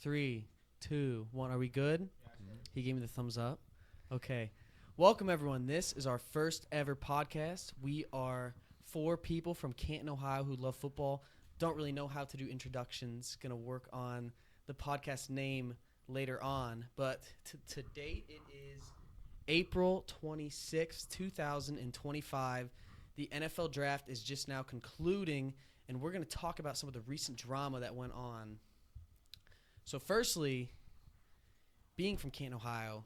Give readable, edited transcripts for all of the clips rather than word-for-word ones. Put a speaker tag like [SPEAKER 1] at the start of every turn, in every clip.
[SPEAKER 1] 3, 2, 1. Are we good? He gave me the thumbs up. Okay. Welcome, everyone. This is our first ever podcast. We are 4 people from Canton, Ohio who love football. Don't really know how to do introductions. Going to work on the podcast name later on. But to date, it is April 26, 2025. The NFL draft is just now concluding, and we're going to talk about some of the recent drama that went on. So firstly, being from Canton, Ohio,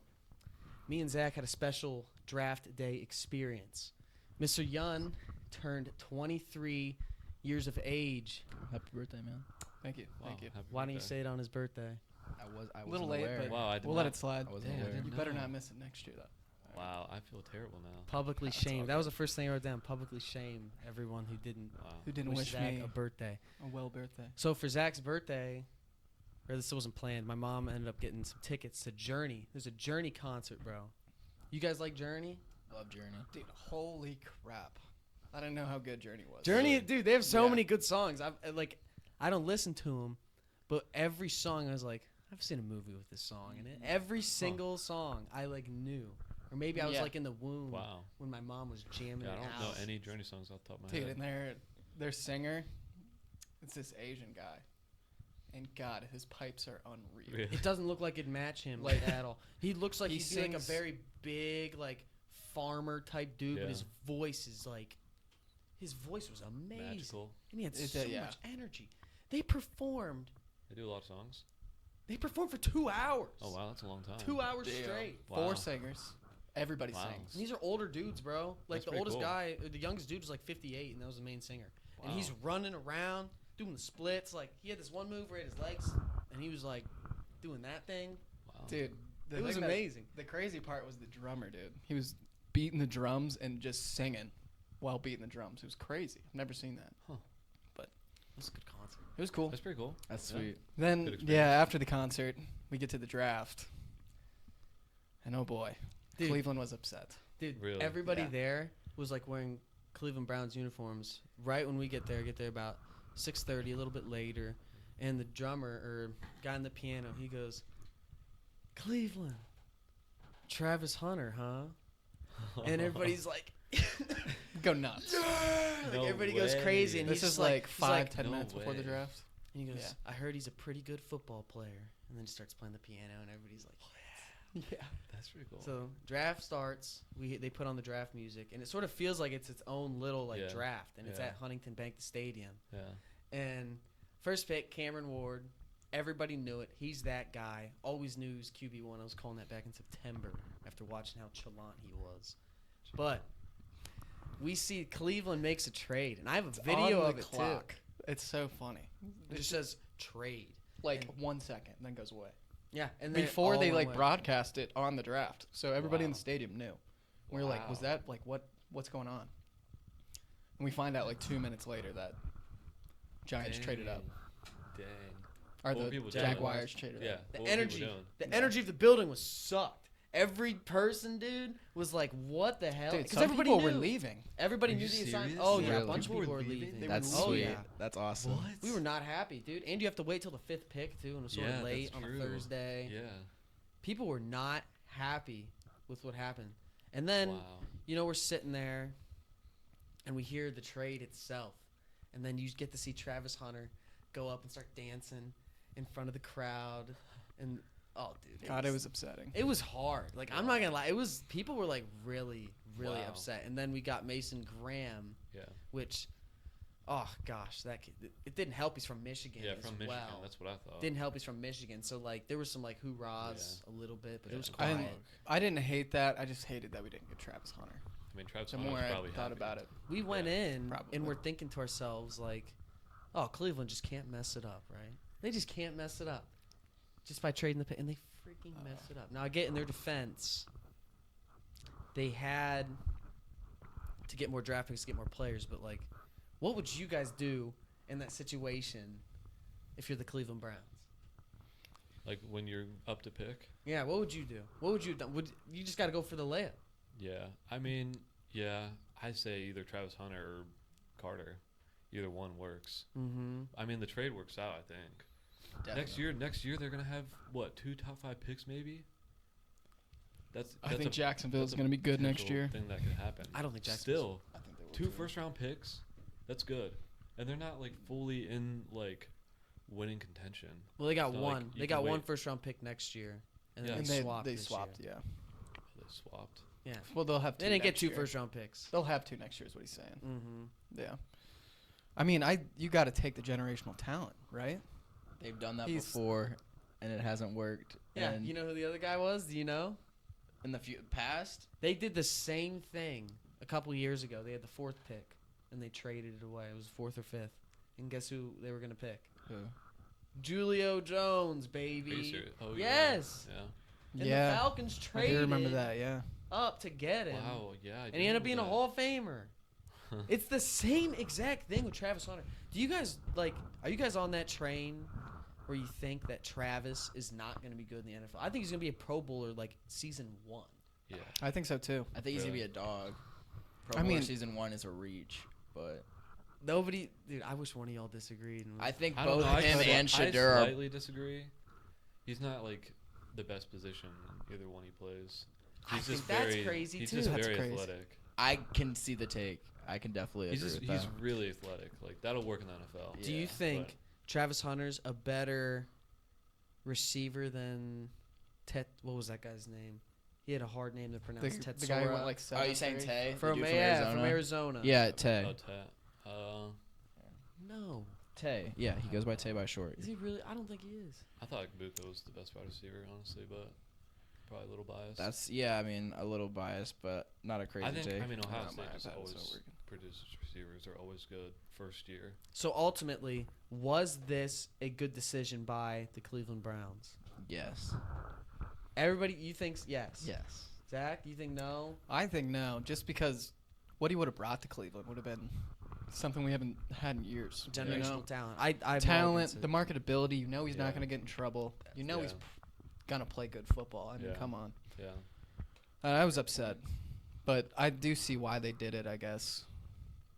[SPEAKER 1] me and Zach had a special draft day experience. Mr. Yun turned 23 years of age.
[SPEAKER 2] Happy birthday, man.
[SPEAKER 3] Thank you.
[SPEAKER 2] Wow,
[SPEAKER 3] Thank you.
[SPEAKER 1] Why didn't you say it on his birthday?
[SPEAKER 2] I was
[SPEAKER 3] A little late,
[SPEAKER 2] aware.
[SPEAKER 3] but
[SPEAKER 2] Wow,
[SPEAKER 3] we'll let it slide.
[SPEAKER 2] I wasn't
[SPEAKER 1] Damn,
[SPEAKER 2] aware.
[SPEAKER 3] You better not miss it next year, though.
[SPEAKER 2] Wow, I feel terrible now.
[SPEAKER 1] Publicly
[SPEAKER 3] That's
[SPEAKER 1] shamed.
[SPEAKER 3] all
[SPEAKER 1] That was the first thing I wrote down. Publicly shame everyone who didn't
[SPEAKER 3] Who didn't wish
[SPEAKER 1] Zach
[SPEAKER 3] me
[SPEAKER 1] a birthday.
[SPEAKER 3] a well birthday?
[SPEAKER 1] So for Zach's birthday, or this wasn't planned, my mom ended up getting some tickets to Journey. There's a Journey concert, bro. You guys like Journey?
[SPEAKER 2] Love Journey.
[SPEAKER 3] Dude, holy crap. I didn't know how good Journey was.
[SPEAKER 1] Journey,
[SPEAKER 2] Really?
[SPEAKER 1] dude, they have so
[SPEAKER 3] Yeah.
[SPEAKER 1] many good songs. I don't listen to them, but every song I was like, I've seen a movie with this song in it. Every single song I knew, or maybe I was
[SPEAKER 3] Yeah.
[SPEAKER 1] in the womb
[SPEAKER 2] Wow.
[SPEAKER 1] when my mom was jamming
[SPEAKER 2] Yeah, I
[SPEAKER 1] it
[SPEAKER 2] don't
[SPEAKER 1] out.
[SPEAKER 2] know any Journey songs off the top of my
[SPEAKER 3] Dude,
[SPEAKER 2] head.
[SPEAKER 3] and their singer, it's this Asian guy. And God, his pipes are unreal.
[SPEAKER 2] Really?
[SPEAKER 1] It doesn't look like it'd match him at all. He looks like
[SPEAKER 3] He
[SPEAKER 1] he'd be a
[SPEAKER 3] sings-
[SPEAKER 1] very big farmer type dude, but
[SPEAKER 2] Yeah.
[SPEAKER 1] his voice is his voice was amazing.
[SPEAKER 2] Magical.
[SPEAKER 1] And he had
[SPEAKER 3] It
[SPEAKER 1] so
[SPEAKER 3] did, yeah.
[SPEAKER 1] much energy. They performed
[SPEAKER 2] They do a lot of songs.
[SPEAKER 1] for 2 hours.
[SPEAKER 2] Oh wow, that's a long time.
[SPEAKER 1] 2 hours
[SPEAKER 3] Damn.
[SPEAKER 1] straight.
[SPEAKER 2] Wow.
[SPEAKER 3] 4 singers. Everybody
[SPEAKER 2] Wow.
[SPEAKER 3] sings.
[SPEAKER 1] And these are older dudes, bro.
[SPEAKER 2] That's
[SPEAKER 1] The
[SPEAKER 2] pretty
[SPEAKER 1] oldest
[SPEAKER 2] cool.
[SPEAKER 1] guy, the youngest dude was 58, and that was the main singer. And he's
[SPEAKER 2] Wow.
[SPEAKER 1] running around doing the splits. He had this one move where he had his legs, and he was doing that thing.
[SPEAKER 2] Wow.
[SPEAKER 3] Dude, the
[SPEAKER 1] It was
[SPEAKER 3] thing that-
[SPEAKER 1] amazing.
[SPEAKER 3] The crazy part was the drummer, dude. He was beating the drums and just singing while beating the drums. It was crazy. I've never seen that.
[SPEAKER 1] It was a good concert.
[SPEAKER 3] It was cool.
[SPEAKER 2] That's pretty cool.
[SPEAKER 4] That's
[SPEAKER 2] Yeah.
[SPEAKER 4] sweet.
[SPEAKER 3] Then,
[SPEAKER 2] Good experience.
[SPEAKER 3] yeah, after the concert, we get to the draft. And oh boy,
[SPEAKER 1] Dude.
[SPEAKER 3] Cleveland was upset.
[SPEAKER 1] Dude,
[SPEAKER 2] Really?
[SPEAKER 1] everybody
[SPEAKER 3] Yeah.
[SPEAKER 1] there was wearing Cleveland Browns uniforms. Right when we get there about 6:30, a little bit later, and the drummer or guy on the piano, he goes, "Cleveland, Travis Hunter, huh?" And everybody's
[SPEAKER 3] Go nuts.
[SPEAKER 2] No
[SPEAKER 1] everybody goes
[SPEAKER 2] way.
[SPEAKER 1] crazy, and
[SPEAKER 3] This
[SPEAKER 1] he's
[SPEAKER 3] is
[SPEAKER 1] just
[SPEAKER 3] like 5-10
[SPEAKER 2] no
[SPEAKER 3] minutes before the
[SPEAKER 2] way.
[SPEAKER 3] draft.
[SPEAKER 1] and he goes,
[SPEAKER 3] Yeah.
[SPEAKER 1] "I heard he's a pretty good football player," and then he starts playing the piano, and everybody's like,
[SPEAKER 3] Yeah.
[SPEAKER 2] That's pretty cool.
[SPEAKER 1] So draft starts. They put on the draft music, and it sort of feels like it's its own little
[SPEAKER 2] Yeah.
[SPEAKER 1] draft, and it's
[SPEAKER 2] Yeah.
[SPEAKER 1] at Huntington Bank Stadium.
[SPEAKER 2] yeah.
[SPEAKER 1] And first pick, Cameron Ward. Everybody knew it. He's that guy. Always knew he was QB1. I was calling that back in September after watching how chalant he was. But we see Cleveland makes a trade, and I have a video
[SPEAKER 3] On
[SPEAKER 1] of
[SPEAKER 3] the
[SPEAKER 1] it
[SPEAKER 3] clock.
[SPEAKER 1] too.
[SPEAKER 3] It's so funny.
[SPEAKER 1] It just says trade.
[SPEAKER 3] Like
[SPEAKER 1] And-
[SPEAKER 3] 1 second, and then goes away.
[SPEAKER 1] Yeah, and then
[SPEAKER 3] Before
[SPEAKER 1] all
[SPEAKER 3] they
[SPEAKER 1] went away.
[SPEAKER 3] broadcast it on the draft, so everybody in
[SPEAKER 2] Wow.
[SPEAKER 3] the stadium knew. We were like, was
[SPEAKER 2] Wow.
[SPEAKER 3] that what's going on? And we find out 2 minutes later that Giants traded up,
[SPEAKER 2] Dang.
[SPEAKER 3] or
[SPEAKER 2] What were
[SPEAKER 3] the
[SPEAKER 2] people doing?
[SPEAKER 3] Jaguars traded
[SPEAKER 2] Yeah.
[SPEAKER 3] up.
[SPEAKER 1] The
[SPEAKER 2] what were people
[SPEAKER 1] energy,
[SPEAKER 2] doing?
[SPEAKER 1] the
[SPEAKER 3] Yeah.
[SPEAKER 1] energy of the building was sucked. Every person, dude, was like, "What the hell?"
[SPEAKER 3] Dude,
[SPEAKER 1] 'Cause
[SPEAKER 3] some
[SPEAKER 1] everybody
[SPEAKER 3] people
[SPEAKER 1] knew.
[SPEAKER 3] were leaving.
[SPEAKER 1] Everybody
[SPEAKER 4] Are
[SPEAKER 1] knew
[SPEAKER 4] you
[SPEAKER 1] the assignment.
[SPEAKER 4] serious?
[SPEAKER 1] Oh yeah,
[SPEAKER 4] Really?
[SPEAKER 1] a bunch of
[SPEAKER 4] People
[SPEAKER 1] people
[SPEAKER 4] were
[SPEAKER 1] were
[SPEAKER 4] leaving?
[SPEAKER 1] leaving.
[SPEAKER 3] They
[SPEAKER 4] That's
[SPEAKER 3] were
[SPEAKER 4] sweet.
[SPEAKER 1] yeah.
[SPEAKER 4] That's awesome.
[SPEAKER 2] What?
[SPEAKER 1] We were not happy, dude. And you have to wait till the 5th pick too, and it was sort
[SPEAKER 2] Yeah,
[SPEAKER 1] of late
[SPEAKER 2] that's
[SPEAKER 1] on a
[SPEAKER 2] true.
[SPEAKER 1] Thursday.
[SPEAKER 2] Yeah.
[SPEAKER 1] People were not happy with what happened. And then,
[SPEAKER 2] Wow.
[SPEAKER 1] we're sitting there, and we hear the trade itself, and then you get to see Travis Hunter go up and start dancing in front of the crowd, and oh, dude,
[SPEAKER 3] God, it was upsetting.
[SPEAKER 1] It was hard. I'm not gonna lie. It was people were really, really
[SPEAKER 2] Wow.
[SPEAKER 1] upset. And then we got Mason Graham,
[SPEAKER 2] Yeah.
[SPEAKER 1] which, oh gosh, that kid, it didn't help. He's from Michigan.
[SPEAKER 2] Yeah,
[SPEAKER 1] as
[SPEAKER 2] from Michigan.
[SPEAKER 1] well.
[SPEAKER 2] That's what I thought.
[SPEAKER 1] Didn't help. He's from Michigan. So there was some hoorahs a little bit, but it
[SPEAKER 2] Yeah.
[SPEAKER 1] was
[SPEAKER 3] I
[SPEAKER 1] quiet.
[SPEAKER 3] didn't hate that. I just hated that we didn't get Travis Hunter.
[SPEAKER 2] I mean, Travis
[SPEAKER 3] The
[SPEAKER 2] Hunter
[SPEAKER 3] more
[SPEAKER 2] was
[SPEAKER 3] I
[SPEAKER 2] probably
[SPEAKER 3] thought
[SPEAKER 2] happy.
[SPEAKER 3] about it,
[SPEAKER 1] We went in
[SPEAKER 3] Probably.
[SPEAKER 1] and we're thinking to ourselves oh, Cleveland just can't mess it up, right? They just can't mess it up just by trading the pick, and they freaking messed it up. Now I get in their defense, they had to get more draft picks to get more players, but what would you guys do in that situation if you're the Cleveland Browns?
[SPEAKER 2] Like when you're up to pick.
[SPEAKER 1] Yeah, what would you do? What would you have done? Would you just got to go for the layup?
[SPEAKER 2] Yeah. I mean, yeah. I'd say either Travis Hunter or Carter. Either one works.
[SPEAKER 1] Mm-hmm.
[SPEAKER 2] I mean, the trade works out, I think.
[SPEAKER 3] Definitely.
[SPEAKER 2] Next year they're gonna have what 2 top 5 picks maybe.
[SPEAKER 3] I think Jacksonville's
[SPEAKER 2] that's a
[SPEAKER 3] going to be good next
[SPEAKER 2] potential
[SPEAKER 3] year.
[SPEAKER 2] Thing that could happen.
[SPEAKER 1] I don't think Jacksonville.
[SPEAKER 2] Still,
[SPEAKER 3] I think they will
[SPEAKER 2] 2
[SPEAKER 3] too.
[SPEAKER 2] first-round picks. That's good, and they're not like fully in like winning contention.
[SPEAKER 1] Well, they got
[SPEAKER 2] It's not like
[SPEAKER 1] one.
[SPEAKER 2] you
[SPEAKER 1] they
[SPEAKER 2] can
[SPEAKER 1] got one
[SPEAKER 2] wait.
[SPEAKER 1] first-round pick next year, and
[SPEAKER 2] Yeah.
[SPEAKER 1] then
[SPEAKER 3] And
[SPEAKER 1] they
[SPEAKER 3] they
[SPEAKER 1] swapped.
[SPEAKER 3] they
[SPEAKER 1] this
[SPEAKER 3] swapped,
[SPEAKER 1] year.
[SPEAKER 3] yeah.
[SPEAKER 2] They swapped.
[SPEAKER 1] Yeah.
[SPEAKER 3] Well, they'll have two
[SPEAKER 1] They didn't get
[SPEAKER 3] next
[SPEAKER 1] 2
[SPEAKER 3] year.
[SPEAKER 1] first-round picks.
[SPEAKER 3] They'll have 2 next year is what he's saying.
[SPEAKER 1] Mm-hmm.
[SPEAKER 3] Yeah. I mean, you got to take the generational talent, right?
[SPEAKER 4] They've done that
[SPEAKER 3] He's-
[SPEAKER 4] before, and it hasn't worked.
[SPEAKER 1] Yeah.
[SPEAKER 4] And
[SPEAKER 1] You know who the other guy was? Do you know?
[SPEAKER 4] in the past,
[SPEAKER 1] They did the same thing a couple years ago. They had the 4th pick, and they traded it away. It was 4th or 5th. And guess who they were gonna pick?
[SPEAKER 4] who?
[SPEAKER 1] Julio Jones,
[SPEAKER 2] Are you
[SPEAKER 1] baby.
[SPEAKER 2] serious? Oh,
[SPEAKER 1] Yes.
[SPEAKER 2] Yeah.
[SPEAKER 1] And
[SPEAKER 3] Yeah.
[SPEAKER 1] the Falcons
[SPEAKER 3] I
[SPEAKER 1] traded
[SPEAKER 3] do remember that, yeah.
[SPEAKER 1] up to get him.
[SPEAKER 2] Wow. Yeah.
[SPEAKER 1] And he ended up being a Hall of Famer. It's the same exact thing with Travis Hunter. Do you guys are you guys on that train where you think that Travis is not going to be good in the NFL? I think he's going to be a Pro Bowler like season 1.
[SPEAKER 2] Yeah.
[SPEAKER 3] I think so too.
[SPEAKER 4] I think he's gonna
[SPEAKER 2] Really?
[SPEAKER 4] be a dog. Pro
[SPEAKER 3] I
[SPEAKER 4] Bowler
[SPEAKER 3] mean-
[SPEAKER 4] season 1 is a reach, but
[SPEAKER 1] Dude, I wish one of y'all disagreed. And
[SPEAKER 4] I think
[SPEAKER 2] I don't
[SPEAKER 4] both
[SPEAKER 2] know.
[SPEAKER 4] him and
[SPEAKER 2] I
[SPEAKER 4] Shadeur are.
[SPEAKER 2] slightly disagree. He's not like the best position in either one he plays.
[SPEAKER 1] I
[SPEAKER 2] He's
[SPEAKER 1] think
[SPEAKER 2] just
[SPEAKER 1] that's
[SPEAKER 2] very,
[SPEAKER 1] crazy,
[SPEAKER 2] he's
[SPEAKER 1] too.
[SPEAKER 2] just
[SPEAKER 3] That's
[SPEAKER 2] very
[SPEAKER 3] crazy.
[SPEAKER 2] athletic.
[SPEAKER 4] I can see the take. I can definitely agree with
[SPEAKER 2] He's
[SPEAKER 4] that.
[SPEAKER 2] really athletic. Like that'll work in the NFL.
[SPEAKER 1] do you
[SPEAKER 4] Yeah,
[SPEAKER 1] think
[SPEAKER 2] but-
[SPEAKER 1] Travis Hunter's a better receiver than what was that guy's name? He had a hard name to pronounce.
[SPEAKER 3] The guy who went like
[SPEAKER 4] Are you
[SPEAKER 3] 7th
[SPEAKER 4] saying
[SPEAKER 3] grade.
[SPEAKER 4] Tay? The
[SPEAKER 1] from
[SPEAKER 4] dude
[SPEAKER 1] from Arizona.
[SPEAKER 4] Yeah, Tay.
[SPEAKER 2] Oh, Tat.
[SPEAKER 1] No.
[SPEAKER 4] Tay. Yeah, he goes by Tay by short.
[SPEAKER 1] Is he really? I don't think he is.
[SPEAKER 2] I thought Buka was the best wide receiver, honestly, but probably a little biased.
[SPEAKER 4] That's I mean, a little biased, but not a crazy
[SPEAKER 2] I think.
[SPEAKER 4] take.
[SPEAKER 2] I mean, Ohio
[SPEAKER 3] Not
[SPEAKER 2] State
[SPEAKER 3] biased,
[SPEAKER 2] just
[SPEAKER 3] that was
[SPEAKER 2] always
[SPEAKER 3] so weird.
[SPEAKER 2] produces receivers. They're always good first year.
[SPEAKER 1] So ultimately, was this a good decision by the Cleveland Browns?
[SPEAKER 4] Yes.
[SPEAKER 1] Everybody, you think yes?
[SPEAKER 4] Yes.
[SPEAKER 1] Zach, you think no?
[SPEAKER 3] I think no, just because what he would have brought to Cleveland would have been something we haven't had in years.
[SPEAKER 1] Generational
[SPEAKER 3] You know?
[SPEAKER 1] talent. I have no
[SPEAKER 3] Talent,
[SPEAKER 1] against
[SPEAKER 3] the
[SPEAKER 1] it.
[SPEAKER 3] marketability. You know he's
[SPEAKER 2] Yeah.
[SPEAKER 3] not going to get in trouble. You know
[SPEAKER 2] Yeah.
[SPEAKER 3] he's going to play good football. I mean,
[SPEAKER 2] Yeah.
[SPEAKER 3] come on.
[SPEAKER 2] Yeah.
[SPEAKER 3] I was upset, but I do see why they did it, I guess.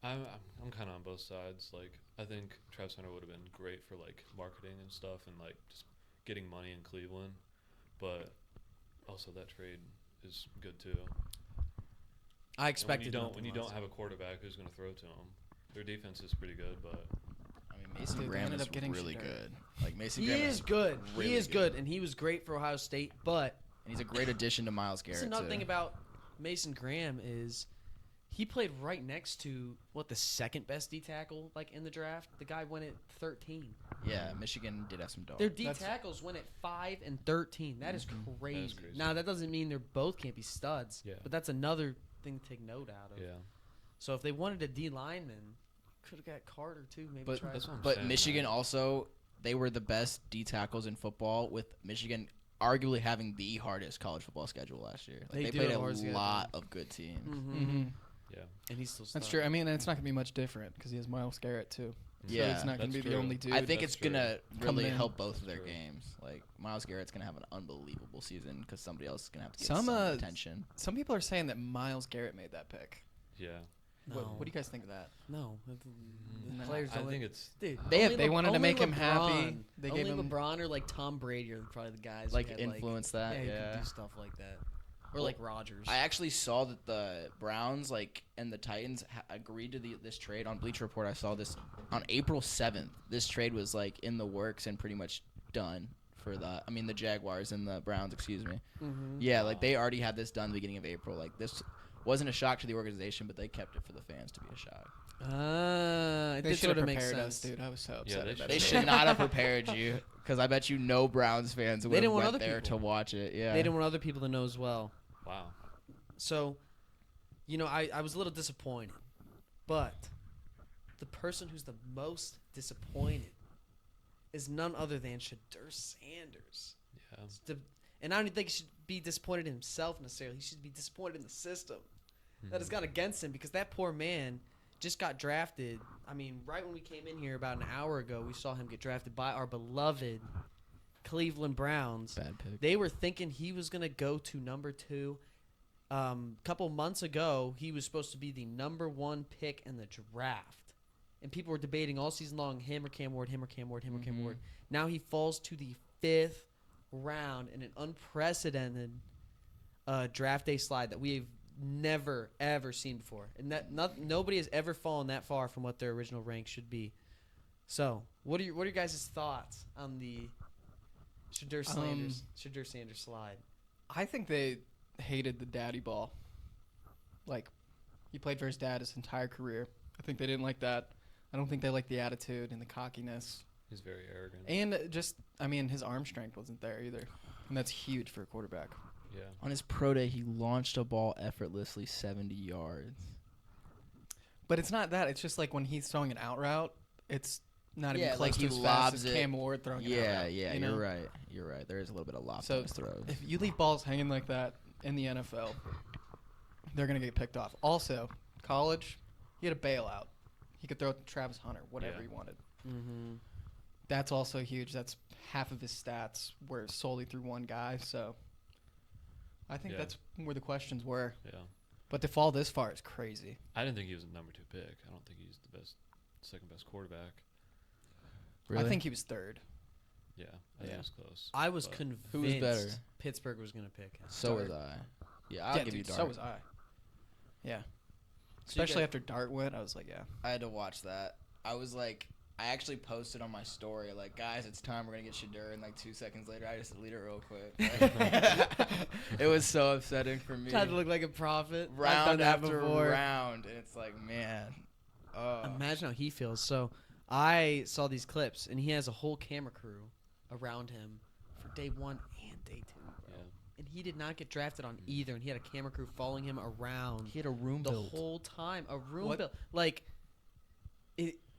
[SPEAKER 2] I'm kind of on both sides. Like, I think Travis Hunter would have been great for like marketing and stuff, and like just getting money in Cleveland. But also that trade is good too.
[SPEAKER 1] I
[SPEAKER 2] And
[SPEAKER 1] expected
[SPEAKER 2] when you don't have a quarterback who's going to throw to him, their defense is pretty good. But
[SPEAKER 4] I mean, Mason
[SPEAKER 3] Dude, they
[SPEAKER 4] Graham
[SPEAKER 3] ended
[SPEAKER 4] is
[SPEAKER 3] up getting
[SPEAKER 4] really
[SPEAKER 3] Shadeur.
[SPEAKER 4] good. Like Mason
[SPEAKER 1] He
[SPEAKER 4] Graham
[SPEAKER 1] is good.
[SPEAKER 4] really
[SPEAKER 1] He is good, and he was great for Ohio State. But
[SPEAKER 4] and he's a great addition to Miles Garrett.
[SPEAKER 1] that's another
[SPEAKER 4] too.
[SPEAKER 1] thing about Mason Graham is he played right next to the second best D tackle like in the draft. The guy went at 13.
[SPEAKER 4] Yeah, Michigan did have some dogs.
[SPEAKER 1] Their D
[SPEAKER 3] That's-
[SPEAKER 1] tackles went at 5 and 13. That is crazy.
[SPEAKER 2] crazy.
[SPEAKER 1] Now that doesn't mean they're both can't be studs.
[SPEAKER 2] Yeah.
[SPEAKER 1] But that's another thing to take note out of.
[SPEAKER 2] yeah,
[SPEAKER 1] So if they wanted a D lineman, could have got Carter too. Maybe
[SPEAKER 4] But-
[SPEAKER 1] try
[SPEAKER 2] that's what I'm
[SPEAKER 4] But
[SPEAKER 2] saying,
[SPEAKER 4] Michigan
[SPEAKER 2] man.
[SPEAKER 4] also, they were the best D tackles in football, with Michigan arguably having the hardest college football schedule last year. Like,
[SPEAKER 1] They
[SPEAKER 4] they
[SPEAKER 1] do
[SPEAKER 4] played
[SPEAKER 1] have
[SPEAKER 4] a
[SPEAKER 1] a hard schedule.
[SPEAKER 4] lot of good teams.
[SPEAKER 3] Mm-hmm.
[SPEAKER 2] yeah,
[SPEAKER 1] And he's still
[SPEAKER 3] That's
[SPEAKER 1] stuck.
[SPEAKER 3] true. I mean, it's not going to be much different because he has Miles Garrett, too.
[SPEAKER 4] Yeah,
[SPEAKER 3] so it's not going to
[SPEAKER 2] that's
[SPEAKER 3] be the
[SPEAKER 2] true.
[SPEAKER 3] only dude.
[SPEAKER 4] I think
[SPEAKER 2] That's
[SPEAKER 4] it's gonna
[SPEAKER 3] Coming
[SPEAKER 4] really
[SPEAKER 3] in.
[SPEAKER 4] help both of
[SPEAKER 2] That's
[SPEAKER 4] their
[SPEAKER 2] true.
[SPEAKER 4] games. Like Miles Garrett's gonna have an unbelievable season because somebody else is gonna have to get
[SPEAKER 3] Some,
[SPEAKER 4] some attention.
[SPEAKER 3] Some people are saying that Miles Garrett made that pick.
[SPEAKER 2] yeah.
[SPEAKER 1] No.
[SPEAKER 3] What do you guys think of that?
[SPEAKER 1] No.
[SPEAKER 3] No.
[SPEAKER 1] Players
[SPEAKER 2] I
[SPEAKER 1] don't
[SPEAKER 2] think
[SPEAKER 1] like-
[SPEAKER 2] it's
[SPEAKER 1] Dude,
[SPEAKER 3] They
[SPEAKER 1] only
[SPEAKER 3] wanted to
[SPEAKER 1] only
[SPEAKER 3] make him happy.
[SPEAKER 1] LeBron-
[SPEAKER 3] They
[SPEAKER 1] only
[SPEAKER 3] gave him-
[SPEAKER 1] LeBron or like Tom Brady are probably the guys who
[SPEAKER 4] Like
[SPEAKER 1] had,
[SPEAKER 4] influence that.
[SPEAKER 1] who
[SPEAKER 4] Yeah.
[SPEAKER 1] could do stuff like that, or
[SPEAKER 4] Well,
[SPEAKER 1] like Rodgers.
[SPEAKER 4] I actually saw that the Browns and the Titans agreed to this trade on Bleacher Report. I saw this on April 7th. This trade was like in the works and pretty much done for the Jaguars and the Browns, excuse me.
[SPEAKER 1] Mhm.
[SPEAKER 4] Yeah, like they already had this done the beginning of April. Like this wasn't a shock to the organization, but they kept it for the fans to be a shock.
[SPEAKER 1] It
[SPEAKER 3] They
[SPEAKER 1] did
[SPEAKER 3] should
[SPEAKER 1] sort
[SPEAKER 3] have
[SPEAKER 1] of make
[SPEAKER 3] prepared
[SPEAKER 1] sense.
[SPEAKER 3] us, dude. I was so
[SPEAKER 2] Yeah,
[SPEAKER 3] upset.
[SPEAKER 2] they
[SPEAKER 3] at that
[SPEAKER 4] They
[SPEAKER 3] trade.
[SPEAKER 4] should not have prepared you, because I bet you no Browns fans would
[SPEAKER 1] They
[SPEAKER 4] have
[SPEAKER 1] didn't want
[SPEAKER 4] went
[SPEAKER 1] other
[SPEAKER 4] there
[SPEAKER 1] people.
[SPEAKER 4] to watch it. Yeah,
[SPEAKER 1] They didn't want other people to know as well.
[SPEAKER 2] wow.
[SPEAKER 1] So, I was a little disappointed, but the person who's the most disappointed is none other than Shadeur Sanders.
[SPEAKER 2] Yeah.
[SPEAKER 1] And I don't think he should be disappointed in himself necessarily. He should be disappointed in the system that has gone against him, because that poor man just got drafted. I mean, right when we came in here about an hour ago, we saw him get drafted by our beloved Cleveland Browns.
[SPEAKER 4] Bad pick.
[SPEAKER 1] They were thinking he was going to go to number 2. Couple months ago, he was supposed to be the number 1 pick in the draft. and people were debating all season long him or Cam Ward, him or Cam Ward, him or Cam
[SPEAKER 4] Mhm.
[SPEAKER 1] Ward. Now he falls to the 5th round in an unprecedented draft day slide that we've never ever seen before, and that nobody has ever fallen that far from what their original rank should be. So, what are your guys' thoughts on the Shadeur Sanders slide?
[SPEAKER 3] I think they hated the daddy ball. Like, he played for his dad his entire career. I think they didn't like that. I don't think they liked the attitude and the cockiness.
[SPEAKER 2] He's very arrogant.
[SPEAKER 3] And just, I mean, his arm strength wasn't there either. And that's huge for a quarterback.
[SPEAKER 2] Yeah.
[SPEAKER 4] On his pro day, he launched a ball effortlessly 70 yards.
[SPEAKER 3] But it's not that. It's just like when he's throwing an out route, it's not even
[SPEAKER 4] Yeah,
[SPEAKER 3] close
[SPEAKER 4] like
[SPEAKER 3] to
[SPEAKER 4] he
[SPEAKER 3] as fast
[SPEAKER 4] lobs
[SPEAKER 3] as
[SPEAKER 4] it.
[SPEAKER 3] Cam Ward throwing an out
[SPEAKER 4] Yeah,
[SPEAKER 3] route.
[SPEAKER 4] yeah,
[SPEAKER 3] you know?
[SPEAKER 4] you're right. You're right. There is a little bit of lob
[SPEAKER 3] So
[SPEAKER 4] on his throws.
[SPEAKER 3] if you leave balls hanging like that in the NFL, they're going to get picked off. Also, college, he had a bailout. He could throw it to Travis Hunter, whatever
[SPEAKER 2] Yeah.
[SPEAKER 3] he wanted.
[SPEAKER 1] Mm-hmm.
[SPEAKER 3] That's also huge. That's half of his stats were solely through one guy. So I think
[SPEAKER 2] Yeah.
[SPEAKER 3] that's where the questions were.
[SPEAKER 2] Yeah.
[SPEAKER 3] But to fall this far is crazy.
[SPEAKER 2] I didn't think he was a number 2 pick. I don't think he's the second best quarterback.
[SPEAKER 3] I think he was third.
[SPEAKER 2] Yeah, I think
[SPEAKER 3] Yeah.
[SPEAKER 2] it was close.
[SPEAKER 1] I was
[SPEAKER 2] but
[SPEAKER 1] convinced
[SPEAKER 4] Who was better?
[SPEAKER 1] Pittsburgh was going to pick him.
[SPEAKER 4] So was
[SPEAKER 3] Dart.
[SPEAKER 4] I. Yeah, I'll give you
[SPEAKER 3] dude,
[SPEAKER 4] Dart.
[SPEAKER 3] so was I. Yeah.
[SPEAKER 1] So you
[SPEAKER 3] Especially
[SPEAKER 1] guys-
[SPEAKER 3] after Dart went, I was like, yeah.
[SPEAKER 4] I had to watch that. I was like, I actually posted on my story, like, guys, it's time, we're going to get Shadeur. And like 2 seconds later, I just deleted it real quick. It was so upsetting for me.
[SPEAKER 1] Tried to look like a prophet. I've done
[SPEAKER 4] Round
[SPEAKER 1] that
[SPEAKER 4] after
[SPEAKER 1] before.
[SPEAKER 4] round. And it's like, man.
[SPEAKER 1] Imagine how he feels. So I saw these clips, and he has a whole camera crew around him for day 1 and day 2.
[SPEAKER 2] yeah.
[SPEAKER 1] And he did not get drafted on either, and he had a camera crew following him around
[SPEAKER 4] He had a room
[SPEAKER 1] the
[SPEAKER 4] built.
[SPEAKER 1] whole time. A room
[SPEAKER 3] What?
[SPEAKER 1] built. Like,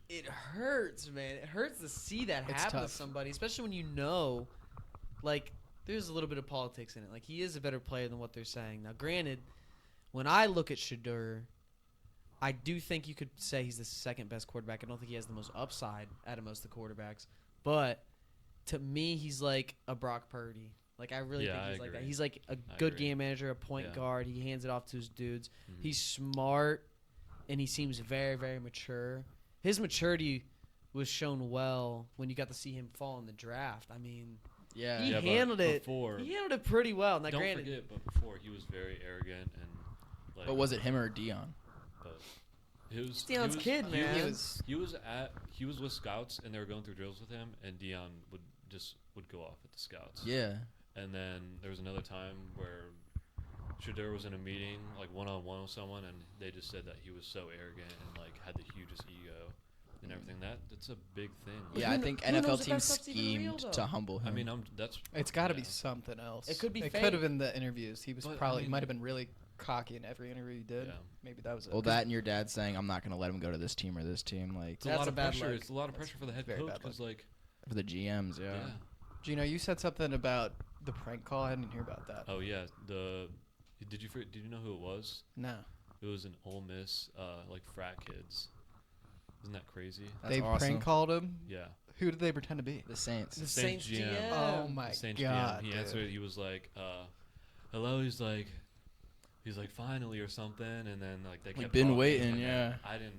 [SPEAKER 1] it hurts, man. It hurts to see that
[SPEAKER 3] It's
[SPEAKER 1] happen to
[SPEAKER 3] tough.
[SPEAKER 1] somebody, especially when you know, like, there's a little bit of politics in it. Like, he is a better player than what they're saying. Now, granted, when I look at Shadeur, I do think you could say he's the second best quarterback. I don't think he has the most upside out of most of the quarterbacks. But to me, he's like a Brock Purdy. Like, I really
[SPEAKER 2] Yeah,
[SPEAKER 1] think
[SPEAKER 2] I
[SPEAKER 1] he's like that.
[SPEAKER 2] agree.
[SPEAKER 1] He's like a
[SPEAKER 2] I
[SPEAKER 1] good
[SPEAKER 2] agree.
[SPEAKER 1] game manager, a point
[SPEAKER 2] Yeah.
[SPEAKER 1] guard. He hands it off to his dudes.
[SPEAKER 2] Mhm.
[SPEAKER 1] He's smart, and he seems very, very mature. His maturity was shown well when you got to see him fall in the draft. I mean,
[SPEAKER 4] Yeah.
[SPEAKER 1] he
[SPEAKER 2] Yeah, but
[SPEAKER 1] handled it.
[SPEAKER 2] before-
[SPEAKER 1] He handled it pretty well. Now,
[SPEAKER 2] Don't
[SPEAKER 1] granted,
[SPEAKER 2] forget, but before he was very arrogant and like.
[SPEAKER 4] But was it him or Dion?
[SPEAKER 2] But he was
[SPEAKER 1] Dion's kid,
[SPEAKER 2] he
[SPEAKER 1] man.
[SPEAKER 2] Was, he was with scouts and they were going through drills with him, and Dion would go off at the scouts.
[SPEAKER 4] Yeah.
[SPEAKER 2] And then there was another time where Shadeur was in a meeting, like one-on-one with someone, and they just said that he was so arrogant and like had the hugest ego and everything. That's a big thing.
[SPEAKER 1] But
[SPEAKER 4] Yeah,
[SPEAKER 1] who
[SPEAKER 4] I
[SPEAKER 1] kn-
[SPEAKER 4] think
[SPEAKER 1] who knows
[SPEAKER 4] NFL
[SPEAKER 1] if that
[SPEAKER 4] teams
[SPEAKER 1] stuff's even real,
[SPEAKER 4] schemed
[SPEAKER 1] though?
[SPEAKER 4] to humble him.
[SPEAKER 2] I mean, that's
[SPEAKER 3] It's got to be
[SPEAKER 2] yeah.
[SPEAKER 3] something else.
[SPEAKER 1] It could be
[SPEAKER 3] It
[SPEAKER 1] fake.
[SPEAKER 3] could have been the interviews. He was
[SPEAKER 2] But, I
[SPEAKER 3] probably
[SPEAKER 2] mean-
[SPEAKER 3] might have been really cocky in every interview he did.
[SPEAKER 2] Yeah.
[SPEAKER 3] Maybe that was it.
[SPEAKER 4] well, that and your dad saying, I'm not going to let him go to this team or this team, like,
[SPEAKER 2] It's a
[SPEAKER 1] That's
[SPEAKER 2] lot
[SPEAKER 1] a
[SPEAKER 2] of
[SPEAKER 1] bad
[SPEAKER 2] pressure.
[SPEAKER 1] look.
[SPEAKER 2] It's a lot of
[SPEAKER 3] That's
[SPEAKER 2] pressure for the head
[SPEAKER 3] very
[SPEAKER 2] coach
[SPEAKER 3] bad
[SPEAKER 2] because like
[SPEAKER 4] for the GMs, yeah.
[SPEAKER 2] yeah.
[SPEAKER 3] Gino, you said something about the prank call. I didn't hear about that.
[SPEAKER 2] Oh yeah, did you know who it was?
[SPEAKER 3] No.
[SPEAKER 2] It was an Ole Miss like frat kids. Isn't that crazy?
[SPEAKER 4] That's
[SPEAKER 3] They
[SPEAKER 4] awesome.
[SPEAKER 3] prank called him.
[SPEAKER 2] Yeah.
[SPEAKER 3] Who did they pretend to be?
[SPEAKER 4] The Saints.
[SPEAKER 1] The
[SPEAKER 2] Saints
[SPEAKER 1] Saints
[SPEAKER 2] GM.
[SPEAKER 1] GM.
[SPEAKER 3] Oh my
[SPEAKER 2] The Saints
[SPEAKER 3] god.
[SPEAKER 2] GM. He
[SPEAKER 3] dude.
[SPEAKER 2] answered. He was like, "Hello." He's like, finally or something, and then like they
[SPEAKER 4] We've
[SPEAKER 2] kept
[SPEAKER 4] been
[SPEAKER 2] talking,
[SPEAKER 4] waiting,
[SPEAKER 2] and
[SPEAKER 4] yeah.
[SPEAKER 2] I didn't.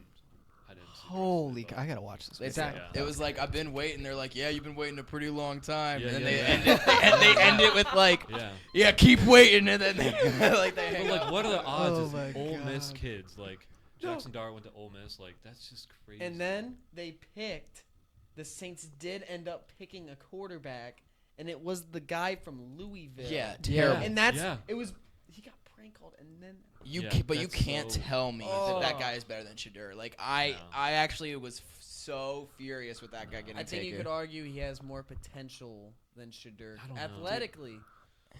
[SPEAKER 2] See the rest of
[SPEAKER 3] Holy!
[SPEAKER 2] it, but-
[SPEAKER 3] I gotta watch this.
[SPEAKER 4] It's
[SPEAKER 3] video.
[SPEAKER 2] Yeah.
[SPEAKER 4] It was like, I've been waiting. They're like, yeah, you've been waiting a pretty long time.
[SPEAKER 2] Yeah,
[SPEAKER 4] and then
[SPEAKER 2] yeah,
[SPEAKER 4] they
[SPEAKER 2] yeah.
[SPEAKER 4] end it. And they end it with like,
[SPEAKER 2] Yeah.
[SPEAKER 4] yeah, keep waiting. And then they like they
[SPEAKER 2] But
[SPEAKER 4] hang
[SPEAKER 2] like,
[SPEAKER 4] up.
[SPEAKER 2] what are the odds?
[SPEAKER 3] Oh
[SPEAKER 2] Is
[SPEAKER 3] my
[SPEAKER 2] Ole Miss
[SPEAKER 3] God.
[SPEAKER 2] kids like
[SPEAKER 1] No.
[SPEAKER 2] Jackson Dart went to Ole Miss? Like that's just crazy.
[SPEAKER 1] And then they picked. The Saints did end up picking a quarterback, and it was the guy from Louisville.
[SPEAKER 4] Yeah,
[SPEAKER 3] Yeah.
[SPEAKER 4] terrible.
[SPEAKER 1] And that's
[SPEAKER 2] Yeah.
[SPEAKER 1] it was. He got prank called, and then
[SPEAKER 2] Yeah,
[SPEAKER 4] But you
[SPEAKER 2] that's
[SPEAKER 4] can't
[SPEAKER 2] so-
[SPEAKER 4] tell me
[SPEAKER 1] Oh.
[SPEAKER 4] that guy is better than Shadeur. Like I
[SPEAKER 2] No.
[SPEAKER 4] actually was so furious with that guy getting
[SPEAKER 1] I think you
[SPEAKER 4] taken.
[SPEAKER 1] could argue he has more potential than Shadeur
[SPEAKER 2] I don't know.
[SPEAKER 1] athletically.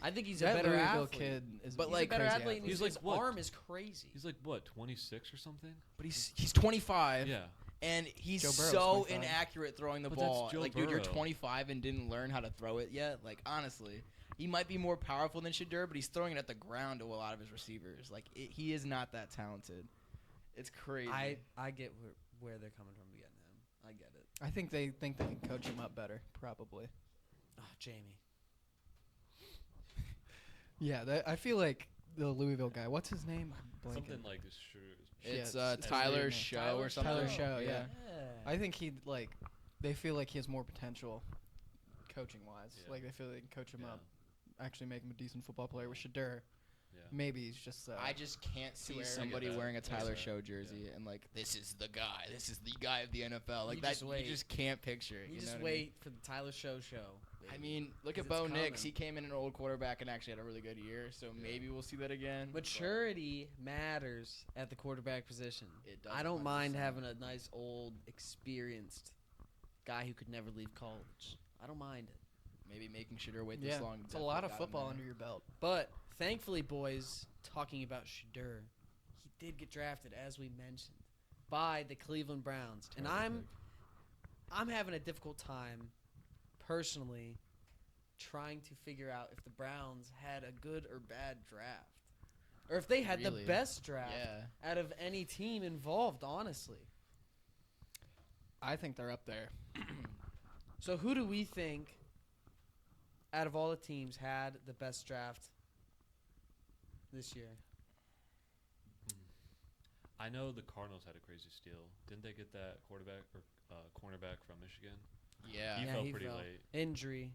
[SPEAKER 1] I think he's a
[SPEAKER 3] That
[SPEAKER 1] better
[SPEAKER 3] Louisville
[SPEAKER 1] athlete.
[SPEAKER 3] kid is
[SPEAKER 4] But,
[SPEAKER 1] He's
[SPEAKER 4] like,
[SPEAKER 1] a better
[SPEAKER 3] crazy
[SPEAKER 1] athlete. And
[SPEAKER 2] He's
[SPEAKER 1] his
[SPEAKER 2] like, what?
[SPEAKER 1] arm is crazy.
[SPEAKER 2] He's like what, 26 or something?
[SPEAKER 4] But he's 25.
[SPEAKER 2] Yeah.
[SPEAKER 4] And he's
[SPEAKER 3] Joe Burrow's
[SPEAKER 4] so
[SPEAKER 3] 25.
[SPEAKER 4] inaccurate throwing the
[SPEAKER 2] But that's
[SPEAKER 4] ball.
[SPEAKER 2] Joe
[SPEAKER 4] Like, dude, you're
[SPEAKER 2] Burrow.
[SPEAKER 4] 25 and didn't learn how to throw it yet. Like, honestly, he might be more powerful than Shadeur, but he's throwing it at the ground to a lot of his receivers. Like, he is not that talented. It's crazy.
[SPEAKER 1] I get where they're coming from getting him. I get it.
[SPEAKER 3] I think they can coach him up better, probably.
[SPEAKER 1] Oh, Jamie.
[SPEAKER 3] Yeah, I feel like the Louisville guy. What's his name? I'm blanking.
[SPEAKER 2] Something like this.
[SPEAKER 4] It's
[SPEAKER 3] Yeah, it's
[SPEAKER 4] Tyler
[SPEAKER 3] weird name.
[SPEAKER 4] Show or something.
[SPEAKER 3] Tyler Show, yeah.
[SPEAKER 1] Yeah.
[SPEAKER 3] I think they feel like he has more potential coaching wise.
[SPEAKER 2] Yeah.
[SPEAKER 3] Like they feel they can coach him
[SPEAKER 2] Yeah.
[SPEAKER 3] up, actually make him a decent football player. With Shadeur,
[SPEAKER 2] Yeah.
[SPEAKER 3] maybe he's just.
[SPEAKER 4] I just can't see
[SPEAKER 3] arrogant.
[SPEAKER 4] somebody
[SPEAKER 2] I get that.
[SPEAKER 4] wearing a
[SPEAKER 2] I get
[SPEAKER 4] Tyler
[SPEAKER 2] that.
[SPEAKER 4] Show jersey and like, this is the guy. This is the guy of the NFL. Like
[SPEAKER 1] You
[SPEAKER 4] that,
[SPEAKER 1] just wait.
[SPEAKER 4] you just can't picture it.
[SPEAKER 1] You
[SPEAKER 4] know
[SPEAKER 1] just
[SPEAKER 4] what
[SPEAKER 1] wait for the Tyler Show.
[SPEAKER 4] I mean, look
[SPEAKER 1] 'Cause
[SPEAKER 4] at Bo
[SPEAKER 1] it's
[SPEAKER 4] Nix.
[SPEAKER 1] coming.
[SPEAKER 4] He came in an old quarterback and actually had a really good year. So maybe we'll see that again. but
[SPEAKER 1] Maturity matters at the quarterback position.
[SPEAKER 4] It does
[SPEAKER 1] I don't mind
[SPEAKER 4] 100%.
[SPEAKER 1] having a nice old experienced guy who could never leave college. I don't mind it.
[SPEAKER 4] Maybe making Shadeur wait
[SPEAKER 3] Yeah,
[SPEAKER 4] this long.
[SPEAKER 3] it's a lot of
[SPEAKER 4] definitely got him
[SPEAKER 3] football
[SPEAKER 4] there.
[SPEAKER 3] under your belt.
[SPEAKER 1] But thankfully, boys, talking about Shadeur, he did get drafted, as we mentioned, by the Cleveland Browns. And I'm having a difficult time, personally, trying to figure out if the Browns had a good or bad draft. Or if they had
[SPEAKER 4] Really?
[SPEAKER 1] the best draft
[SPEAKER 4] Yeah.
[SPEAKER 1] out of any team involved, honestly.
[SPEAKER 3] I think they're up there.
[SPEAKER 1] So who do we think, out of all the teams, had the best draft this year?
[SPEAKER 2] I know the Cardinals had a crazy steal. Didn't they get that quarterback or cornerback from Michigan?
[SPEAKER 4] Yeah.
[SPEAKER 2] He
[SPEAKER 1] Yeah,
[SPEAKER 2] fell
[SPEAKER 1] he
[SPEAKER 2] pretty
[SPEAKER 1] fell.
[SPEAKER 2] late.
[SPEAKER 1] Injury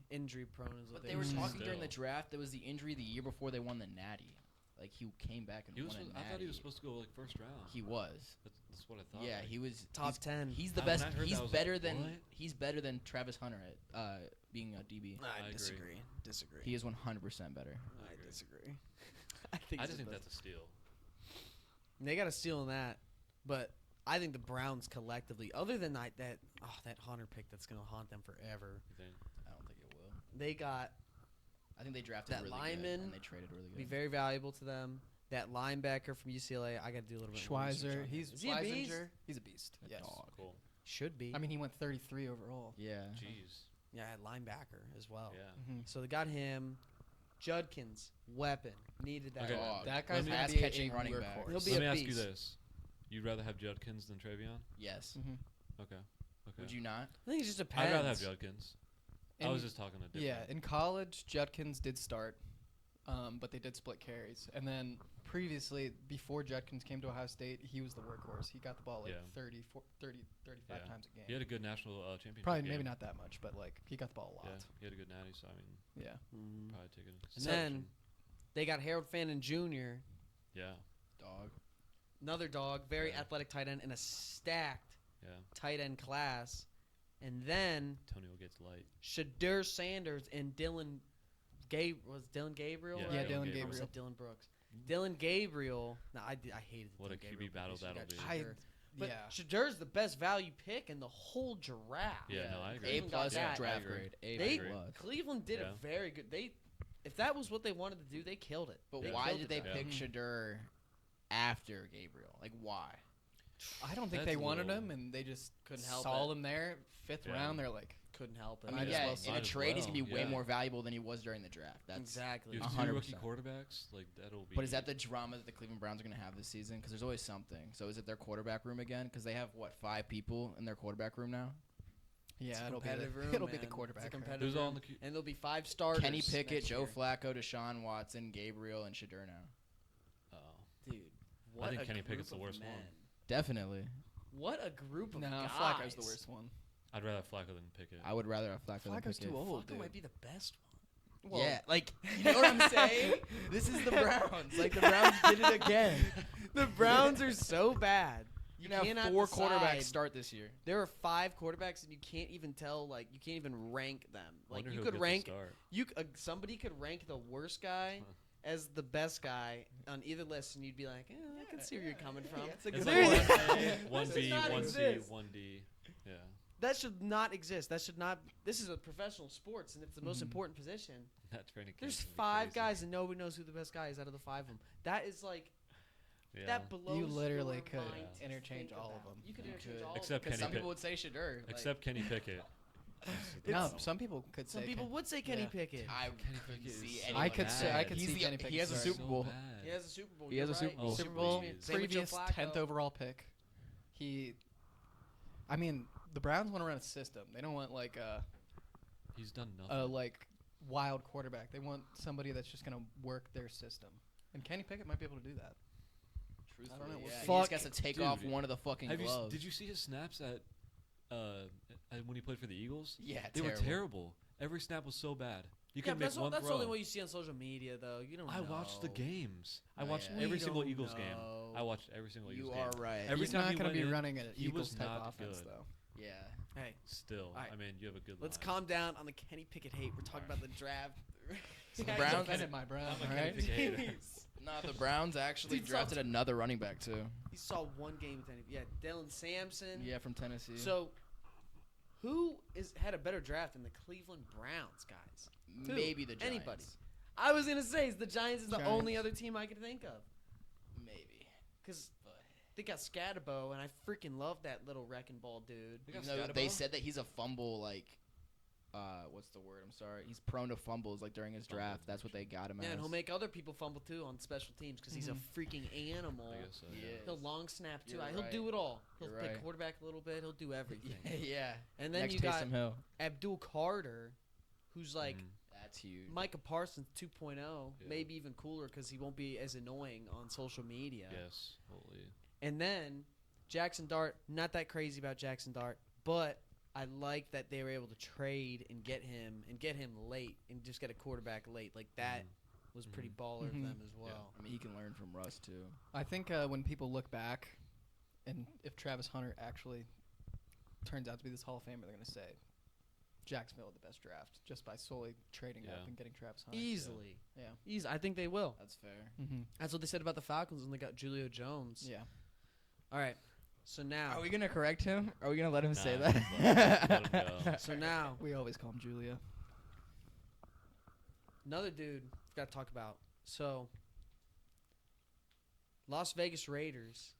[SPEAKER 1] prone is what
[SPEAKER 4] But they were talking during the
[SPEAKER 2] Still.
[SPEAKER 4] draft. There was the injury the year before they won the Natty. Like he came back and
[SPEAKER 2] He was.
[SPEAKER 4] won a
[SPEAKER 2] I
[SPEAKER 4] Natty.
[SPEAKER 2] thought he was supposed to go like first round.
[SPEAKER 4] He was.
[SPEAKER 2] That's what I thought.
[SPEAKER 4] Yeah,
[SPEAKER 2] like,
[SPEAKER 4] he was
[SPEAKER 1] top
[SPEAKER 4] he's-
[SPEAKER 1] 10.
[SPEAKER 4] He's the
[SPEAKER 2] When
[SPEAKER 4] best.
[SPEAKER 2] I heard
[SPEAKER 4] He's
[SPEAKER 2] that, I was
[SPEAKER 4] better
[SPEAKER 2] like,
[SPEAKER 4] than
[SPEAKER 2] what?
[SPEAKER 4] he's better than Travis Hunter at being a DB.
[SPEAKER 2] I agree.
[SPEAKER 1] Disagree.
[SPEAKER 4] He is 100% better.
[SPEAKER 2] I agree.
[SPEAKER 1] disagree. I think
[SPEAKER 2] I
[SPEAKER 1] he's
[SPEAKER 2] just think
[SPEAKER 1] the
[SPEAKER 2] that's a steal.
[SPEAKER 1] They got a steal in that, but I think the Browns collectively, other than that Hunter pick that's going to haunt them forever.
[SPEAKER 2] You think?
[SPEAKER 4] I don't think it will.
[SPEAKER 1] They got
[SPEAKER 4] I think they drafted
[SPEAKER 1] That
[SPEAKER 4] really good
[SPEAKER 1] lineman
[SPEAKER 4] and they traded really good.
[SPEAKER 1] be very valuable to them. That linebacker from UCLA, I got to do a little bit more research
[SPEAKER 3] Schweizer,
[SPEAKER 1] on him.
[SPEAKER 3] he's
[SPEAKER 1] Is he a beast?
[SPEAKER 3] Schweizinger. He's a beast.
[SPEAKER 4] A
[SPEAKER 3] Yes.
[SPEAKER 4] dog.
[SPEAKER 2] Cool.
[SPEAKER 1] Should be.
[SPEAKER 3] I mean, he went 33 overall.
[SPEAKER 4] Yeah.
[SPEAKER 2] Jeez.
[SPEAKER 1] yeah, at linebacker as well.
[SPEAKER 2] Yeah.
[SPEAKER 3] Mm-hmm.
[SPEAKER 1] So they got him. Judkins, weapon, needed that.
[SPEAKER 2] Okay.
[SPEAKER 1] weapon.
[SPEAKER 4] Dog.
[SPEAKER 3] That guy's
[SPEAKER 2] me
[SPEAKER 3] gonna
[SPEAKER 4] pass
[SPEAKER 3] be
[SPEAKER 4] catching
[SPEAKER 3] a
[SPEAKER 4] running
[SPEAKER 3] workhorse.
[SPEAKER 4] back.
[SPEAKER 1] He'll be
[SPEAKER 2] Let
[SPEAKER 1] a
[SPEAKER 2] me ask you
[SPEAKER 1] beast.
[SPEAKER 2] this: You'd rather have Judkins than Travion?
[SPEAKER 4] Yes.
[SPEAKER 3] Mm-hmm.
[SPEAKER 2] Okay. Okay.
[SPEAKER 4] Would you not?
[SPEAKER 1] I think it just depends.
[SPEAKER 2] I'd rather have Judkins. I was just talking to different.
[SPEAKER 3] Yeah, in college, Judkins did start, but they did split carries. And then previously, before Judkins came to Ohio State, he was the workhorse. He got the ball like
[SPEAKER 2] Yeah.
[SPEAKER 3] 35
[SPEAKER 2] Yeah.
[SPEAKER 3] times a game.
[SPEAKER 2] He had a good national championship.
[SPEAKER 3] Probably
[SPEAKER 2] game.
[SPEAKER 3] maybe not that much, but like he got the ball a
[SPEAKER 2] Yeah,
[SPEAKER 3] lot.
[SPEAKER 2] he had a good natty, so I mean,
[SPEAKER 3] Yeah.
[SPEAKER 1] Mhm.
[SPEAKER 2] probably take it.
[SPEAKER 1] And then they got Harold Fannin Jr.,
[SPEAKER 2] yeah,
[SPEAKER 4] Dog.
[SPEAKER 1] another dog, very
[SPEAKER 2] Yeah.
[SPEAKER 1] athletic tight end, in a stacked
[SPEAKER 2] yeah.
[SPEAKER 1] tight end class. And then
[SPEAKER 2] Antonio gets light.
[SPEAKER 1] Shadeur Sanders and Dylan Gabriel.
[SPEAKER 2] Yeah,
[SPEAKER 3] Yeah,
[SPEAKER 1] right?
[SPEAKER 3] Dylan
[SPEAKER 1] I
[SPEAKER 3] Gabriel.
[SPEAKER 1] almost said Dylan Brooks. Dylan Gabriel. No, I hated
[SPEAKER 2] What
[SPEAKER 1] Dylan
[SPEAKER 2] a QB
[SPEAKER 1] Gabriel
[SPEAKER 2] battle
[SPEAKER 1] because you
[SPEAKER 2] that'll
[SPEAKER 1] got
[SPEAKER 2] be.
[SPEAKER 1] Shadeur. But
[SPEAKER 3] Yeah.
[SPEAKER 1] Shadeur's the best value pick in the whole draft.
[SPEAKER 2] Yeah, no, I agree.
[SPEAKER 4] A
[SPEAKER 1] Cleveland got
[SPEAKER 4] plus
[SPEAKER 1] that.
[SPEAKER 4] draft
[SPEAKER 2] I agree.
[SPEAKER 4] grade. A
[SPEAKER 1] They
[SPEAKER 4] plus.
[SPEAKER 1] Cleveland did
[SPEAKER 2] Yeah.
[SPEAKER 1] it very good. If that was what they wanted to do, they killed it.
[SPEAKER 4] But
[SPEAKER 2] Yeah.
[SPEAKER 4] why
[SPEAKER 1] killed
[SPEAKER 4] did
[SPEAKER 1] it
[SPEAKER 4] they
[SPEAKER 1] there.
[SPEAKER 4] pick
[SPEAKER 3] Yeah.
[SPEAKER 4] Shadeur after Gabriel? Like why?
[SPEAKER 3] I don't think
[SPEAKER 2] That's
[SPEAKER 3] they
[SPEAKER 2] a
[SPEAKER 3] wanted
[SPEAKER 2] little-
[SPEAKER 3] him, and they just
[SPEAKER 1] Couldn't help
[SPEAKER 3] saw
[SPEAKER 1] it.
[SPEAKER 3] him there, fifth
[SPEAKER 2] Yeah.
[SPEAKER 3] round. They're like,
[SPEAKER 1] Couldn't help it.
[SPEAKER 3] I
[SPEAKER 4] I
[SPEAKER 3] mean,
[SPEAKER 4] mean,
[SPEAKER 3] yeah,
[SPEAKER 4] yeah,
[SPEAKER 3] well
[SPEAKER 4] in
[SPEAKER 2] might
[SPEAKER 4] a
[SPEAKER 2] as
[SPEAKER 4] trade he's
[SPEAKER 2] well,
[SPEAKER 4] gonna be way
[SPEAKER 2] yeah.
[SPEAKER 4] more valuable than he was during the draft. That's
[SPEAKER 1] exactly.
[SPEAKER 2] You have two
[SPEAKER 4] 100%.
[SPEAKER 2] rookie quarterbacks, like that'll be.
[SPEAKER 4] But is that the drama that the Cleveland Browns are going to have this season? Because there's always something. So is it their quarterback room again? Because they have, what, 5 people in their quarterback room now?
[SPEAKER 1] It's
[SPEAKER 3] yeah,
[SPEAKER 1] a
[SPEAKER 3] it'll be the,
[SPEAKER 1] competitive room,
[SPEAKER 3] it'll be the
[SPEAKER 1] man.
[SPEAKER 3] quarterback.
[SPEAKER 1] It's a
[SPEAKER 3] room.
[SPEAKER 1] competitive
[SPEAKER 2] Who's all
[SPEAKER 1] room.
[SPEAKER 2] in the Q-
[SPEAKER 1] And there'll be 5 starters.
[SPEAKER 4] Kenny Pickett,
[SPEAKER 1] next
[SPEAKER 4] Joe
[SPEAKER 1] year.
[SPEAKER 4] Flacco, Deshaun Watson, Gabriel, and Shadeur now.
[SPEAKER 2] Oh.
[SPEAKER 1] Dude, what
[SPEAKER 2] think
[SPEAKER 1] a
[SPEAKER 2] Kenny
[SPEAKER 1] group
[SPEAKER 2] Pickett's the
[SPEAKER 1] of
[SPEAKER 2] worst one.
[SPEAKER 1] men.
[SPEAKER 4] Definitely.
[SPEAKER 1] What a group of
[SPEAKER 3] No,
[SPEAKER 1] guys.
[SPEAKER 3] Flacco's the worst one.
[SPEAKER 2] I'd rather have Flacco than Pickett.
[SPEAKER 4] I would rather have Flacco than
[SPEAKER 3] Flacco's
[SPEAKER 4] Pickett.
[SPEAKER 3] too old,
[SPEAKER 1] Flacco
[SPEAKER 3] dude.
[SPEAKER 1] might be the best one.
[SPEAKER 3] Well,
[SPEAKER 4] yeah, like, you know what I'm saying? This is the Browns. Like, the Browns did it again.
[SPEAKER 1] The Browns are so bad.
[SPEAKER 4] You can have
[SPEAKER 1] cannot
[SPEAKER 4] 4
[SPEAKER 1] decide.
[SPEAKER 4] quarterbacks start this year.
[SPEAKER 1] There are 5 quarterbacks, and you can't even tell. Like, you can't even rank them. Like,
[SPEAKER 2] Wonder
[SPEAKER 1] you
[SPEAKER 2] who
[SPEAKER 1] could
[SPEAKER 2] gets the
[SPEAKER 1] rank.
[SPEAKER 2] start.
[SPEAKER 1] Somebody could rank the worst guy as the best guy on either list, and you'd be like, I can see where you're coming from.
[SPEAKER 4] It's a
[SPEAKER 2] It's
[SPEAKER 4] good
[SPEAKER 2] like
[SPEAKER 1] one.
[SPEAKER 2] 1A, 1B,
[SPEAKER 1] does not
[SPEAKER 2] 1C,
[SPEAKER 1] exist.
[SPEAKER 2] 1D. Yeah.
[SPEAKER 1] That should not exist. That should not. This is a professional sports, and it's the most
[SPEAKER 3] Mhm.
[SPEAKER 1] important position.
[SPEAKER 2] That training
[SPEAKER 1] There's
[SPEAKER 2] camp's gonna be
[SPEAKER 1] 5
[SPEAKER 2] crazy.
[SPEAKER 1] guys, and nobody knows who the best guy is out of the 5 of them. That is like
[SPEAKER 2] Yeah.
[SPEAKER 1] that blows.
[SPEAKER 3] You literally
[SPEAKER 1] your
[SPEAKER 3] could
[SPEAKER 1] mind to
[SPEAKER 3] interchange
[SPEAKER 1] think
[SPEAKER 3] all of
[SPEAKER 1] about.
[SPEAKER 3] them.
[SPEAKER 1] You could
[SPEAKER 4] You
[SPEAKER 1] interchange
[SPEAKER 4] could.
[SPEAKER 1] all
[SPEAKER 2] Except
[SPEAKER 1] of them.
[SPEAKER 4] Because some
[SPEAKER 2] Kenny
[SPEAKER 4] people would say Shadeur. like,
[SPEAKER 2] Except Kenny Pickett.
[SPEAKER 3] No, some people could
[SPEAKER 1] Some
[SPEAKER 3] say
[SPEAKER 1] people would say Kenny
[SPEAKER 3] Yeah.
[SPEAKER 1] Pickett.
[SPEAKER 4] I
[SPEAKER 2] Kenny
[SPEAKER 4] couldn't
[SPEAKER 2] Pickett
[SPEAKER 4] see
[SPEAKER 2] is
[SPEAKER 4] anyone
[SPEAKER 3] I could
[SPEAKER 2] bad.
[SPEAKER 3] say I could
[SPEAKER 4] He's
[SPEAKER 3] see
[SPEAKER 4] the-
[SPEAKER 3] Kenny
[SPEAKER 4] he
[SPEAKER 3] Pickett
[SPEAKER 4] has a
[SPEAKER 3] starting.
[SPEAKER 4] Super Bowl.
[SPEAKER 1] He has a Super Bowl.
[SPEAKER 4] He has
[SPEAKER 1] you're
[SPEAKER 4] a Super
[SPEAKER 1] right.
[SPEAKER 4] Bowl.
[SPEAKER 2] Oh,
[SPEAKER 3] Super Bowl
[SPEAKER 2] please.
[SPEAKER 1] Same with Joe
[SPEAKER 3] previous
[SPEAKER 1] Flacco.
[SPEAKER 3] 10th overall pick. I mean, the Browns want to run a system. They don't want like
[SPEAKER 2] He's done nothing.
[SPEAKER 3] a like wild quarterback. They want somebody that's just gonna work their system. And Kenny Pickett might be able to do that.
[SPEAKER 4] Truthfully,
[SPEAKER 3] I don't know, we'll
[SPEAKER 4] yeah.
[SPEAKER 3] see.
[SPEAKER 4] He just got to take
[SPEAKER 2] Dude,
[SPEAKER 4] off one of the fucking gloves.
[SPEAKER 2] Did you see his snaps at when he played for the Eagles?
[SPEAKER 4] Yeah,
[SPEAKER 2] They were terrible. Every snap was so bad. You
[SPEAKER 1] Yeah,
[SPEAKER 2] could
[SPEAKER 1] but
[SPEAKER 2] make one
[SPEAKER 1] that's
[SPEAKER 2] throw.
[SPEAKER 1] only what you see on social media, though. You don't.
[SPEAKER 2] I
[SPEAKER 1] know.
[SPEAKER 2] watched the games. I
[SPEAKER 4] Oh,
[SPEAKER 2] watched
[SPEAKER 4] yeah.
[SPEAKER 2] every
[SPEAKER 1] We
[SPEAKER 2] single
[SPEAKER 1] don't
[SPEAKER 2] Eagles game.
[SPEAKER 1] know.
[SPEAKER 2] I watched every single
[SPEAKER 4] You
[SPEAKER 2] Eagles
[SPEAKER 4] are
[SPEAKER 2] game.
[SPEAKER 4] right.
[SPEAKER 2] Every
[SPEAKER 3] He's
[SPEAKER 2] time
[SPEAKER 3] not
[SPEAKER 2] he
[SPEAKER 3] going to
[SPEAKER 2] went
[SPEAKER 3] be
[SPEAKER 2] in,
[SPEAKER 3] running an
[SPEAKER 2] he was
[SPEAKER 3] Eagles type
[SPEAKER 2] not
[SPEAKER 3] offense
[SPEAKER 2] good.
[SPEAKER 3] though.
[SPEAKER 4] Yeah.
[SPEAKER 1] Hey,
[SPEAKER 2] Still,
[SPEAKER 1] All right.
[SPEAKER 2] I mean, you have a good.
[SPEAKER 1] let's
[SPEAKER 2] line.
[SPEAKER 1] calm down on the Kenny Pickett hate. We're talking about the draft.
[SPEAKER 4] The Browns-
[SPEAKER 3] Defended my Browns,
[SPEAKER 2] I'm a
[SPEAKER 3] all
[SPEAKER 2] Kenny
[SPEAKER 3] right?
[SPEAKER 2] Pickett hater.
[SPEAKER 4] No, the Browns actually
[SPEAKER 1] Dude,
[SPEAKER 4] drafted another running back too.
[SPEAKER 1] He saw one game with any. Yeah, Dylan Sampson.
[SPEAKER 4] Yeah, from Tennessee.
[SPEAKER 1] So, who had a better draft than the Cleveland Browns, guys? Who?
[SPEAKER 4] Maybe the Giants.
[SPEAKER 1] Anybody. I was gonna say the Giants is the
[SPEAKER 3] Giants.
[SPEAKER 1] only other team I could think of.
[SPEAKER 4] Maybe.
[SPEAKER 1] Cause
[SPEAKER 4] But
[SPEAKER 1] they got Scatterbo, and I freaking love that little wrecking ball dude.
[SPEAKER 2] They got
[SPEAKER 4] even though they
[SPEAKER 2] Scatterbo?
[SPEAKER 4] said that he's a fumble, like, what's the word? I'm sorry. He's prone to fumbles, like during his draft. That's what they got him
[SPEAKER 1] Yeah,
[SPEAKER 4] as.
[SPEAKER 1] and he'll make other people fumble too on special teams because he's a freaking animal.
[SPEAKER 2] I guess so.
[SPEAKER 4] Yeah.
[SPEAKER 1] He'll long snap too.
[SPEAKER 4] You're
[SPEAKER 1] He'll
[SPEAKER 4] right.
[SPEAKER 1] do it all. He'll
[SPEAKER 4] You're
[SPEAKER 1] play
[SPEAKER 4] right.
[SPEAKER 1] quarterback a little bit. He'll do everything.
[SPEAKER 4] Yeah.
[SPEAKER 1] And then
[SPEAKER 4] Next
[SPEAKER 1] you got
[SPEAKER 4] Taysom Hill.
[SPEAKER 1] Abdul Carter, who's like
[SPEAKER 2] Mhm.
[SPEAKER 4] That's huge.
[SPEAKER 1] Micah Parsons 2.0,
[SPEAKER 2] Yeah.
[SPEAKER 1] maybe even cooler because he won't be as annoying on social media.
[SPEAKER 2] Yes, holy.
[SPEAKER 1] And then Jackson Dart, not that crazy about Jackson Dart, but I like that they were able to trade and get him late and just get a quarterback late. Like that was pretty baller of
[SPEAKER 3] Mhm.
[SPEAKER 1] them as well.
[SPEAKER 4] I mean, he can learn from Russ too.
[SPEAKER 3] I think when people look back, and if Travis Hunter actually turns out to be this Hall of Famer, they're going to say Jacksonville had the best draft just by solely trading
[SPEAKER 2] Yeah.
[SPEAKER 3] up and getting Travis Hunter.
[SPEAKER 1] Easily.
[SPEAKER 3] Yeah.
[SPEAKER 1] Easy. I think they will.
[SPEAKER 4] That's fair.
[SPEAKER 3] Mm-hmm.
[SPEAKER 1] That's what they said about the Falcons when they got Julio Jones.
[SPEAKER 3] Yeah.
[SPEAKER 1] All right. So now
[SPEAKER 4] Are we gonna correct him? Are we gonna let him say
[SPEAKER 2] Nah,
[SPEAKER 4] that?
[SPEAKER 2] let him go.
[SPEAKER 1] so now
[SPEAKER 3] We always call him Julia.
[SPEAKER 1] another dude we've got to talk about. So Las Vegas Raiders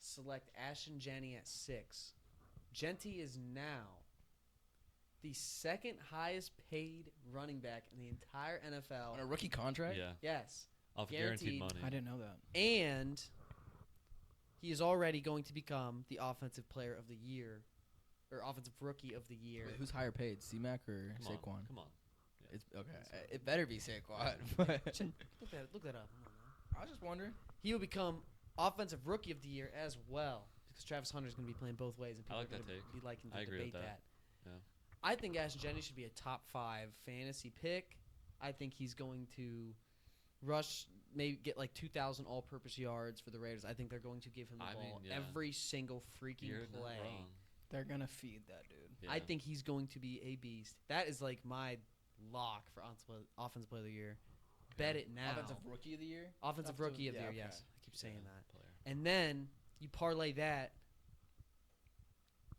[SPEAKER 1] select Ashton Jenney at 6. Genty is now the second highest paid running back in the entire
[SPEAKER 4] On a
[SPEAKER 1] NFL.
[SPEAKER 4] rookie contract?
[SPEAKER 2] Yeah,
[SPEAKER 1] Yes.
[SPEAKER 2] off
[SPEAKER 1] Guaranteed.
[SPEAKER 2] guaranteed money.
[SPEAKER 3] I didn't know that.
[SPEAKER 1] And he is already going to become the offensive player of the year or offensive rookie of the year.
[SPEAKER 4] Wait, who's higher paid, C-Mac or
[SPEAKER 2] Come
[SPEAKER 4] Saquon?
[SPEAKER 2] on, come on.
[SPEAKER 4] It's okay.
[SPEAKER 2] That's fine.
[SPEAKER 4] It better be Saquon. but
[SPEAKER 1] Look that up. I don't know.
[SPEAKER 4] I was just wondering.
[SPEAKER 1] He will become offensive rookie of the year as well because Travis Hunter is going to be playing both ways, and people
[SPEAKER 2] I like
[SPEAKER 1] are going
[SPEAKER 2] that
[SPEAKER 1] to
[SPEAKER 2] take.
[SPEAKER 1] be liking to
[SPEAKER 2] I agree with
[SPEAKER 1] debate
[SPEAKER 2] that.
[SPEAKER 1] that.
[SPEAKER 2] Yeah.
[SPEAKER 1] I think Ashton Jennings should be a top 5 fantasy pick. I think he's going to rush, maybe get like 2,000 all-purpose yards for the Raiders. I think they're going to give him the
[SPEAKER 2] I
[SPEAKER 1] ball
[SPEAKER 2] mean, yeah.
[SPEAKER 1] every single freaking
[SPEAKER 2] You're not
[SPEAKER 1] play.
[SPEAKER 2] wrong.
[SPEAKER 3] They're going to feed that dude.
[SPEAKER 2] Yeah.
[SPEAKER 1] I think he's going to be a beast. That is like my lock for offensive player of the year. Bet it now.
[SPEAKER 4] Offensive rookie of the year?
[SPEAKER 1] Offensive rookie of the
[SPEAKER 3] yeah,
[SPEAKER 1] year,
[SPEAKER 3] okay.
[SPEAKER 1] yes. I keep saying
[SPEAKER 2] Yeah,
[SPEAKER 1] that.
[SPEAKER 2] player.
[SPEAKER 1] And then you parlay that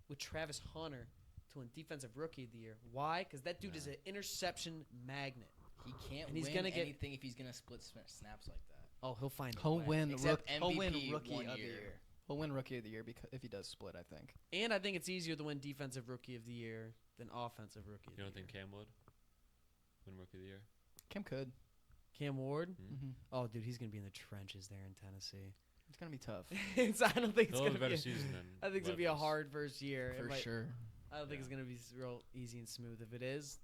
[SPEAKER 1] with Travis Hunter to win defensive rookie of the year. Why? Because that dude is an interception magnet.
[SPEAKER 4] He can't
[SPEAKER 1] And he's
[SPEAKER 4] win
[SPEAKER 1] gonna get-
[SPEAKER 4] anything if he's going to split snaps like that.
[SPEAKER 1] Oh, he'll find a
[SPEAKER 3] He'll
[SPEAKER 1] way.
[SPEAKER 3] win,
[SPEAKER 4] Except
[SPEAKER 3] he'll win
[SPEAKER 4] MVP
[SPEAKER 3] Rookie
[SPEAKER 4] one
[SPEAKER 3] of the
[SPEAKER 4] year.
[SPEAKER 3] Year. He'll win Rookie of the Year because if he does split, I think.
[SPEAKER 1] And I think it's easier to win defensive rookie of the year than offensive rookie of
[SPEAKER 2] You don't
[SPEAKER 1] the year.
[SPEAKER 2] think Cam would win rookie of the year?
[SPEAKER 3] Cam could.
[SPEAKER 1] Cam Ward?
[SPEAKER 2] Mm.
[SPEAKER 3] Mm-hmm.
[SPEAKER 1] Oh, dude, he's going to be in the trenches there in Tennessee.
[SPEAKER 3] It's going to be tough.
[SPEAKER 1] I don't think it's
[SPEAKER 2] He'll
[SPEAKER 1] going
[SPEAKER 2] have
[SPEAKER 1] to
[SPEAKER 2] a
[SPEAKER 1] be
[SPEAKER 2] better season than
[SPEAKER 1] I think it's going to be a
[SPEAKER 2] Levis.
[SPEAKER 1] hard first year. It
[SPEAKER 4] For
[SPEAKER 1] might-
[SPEAKER 4] sure.
[SPEAKER 1] I don't think
[SPEAKER 2] Yeah.
[SPEAKER 1] it's going to be real easy and smooth. If it is,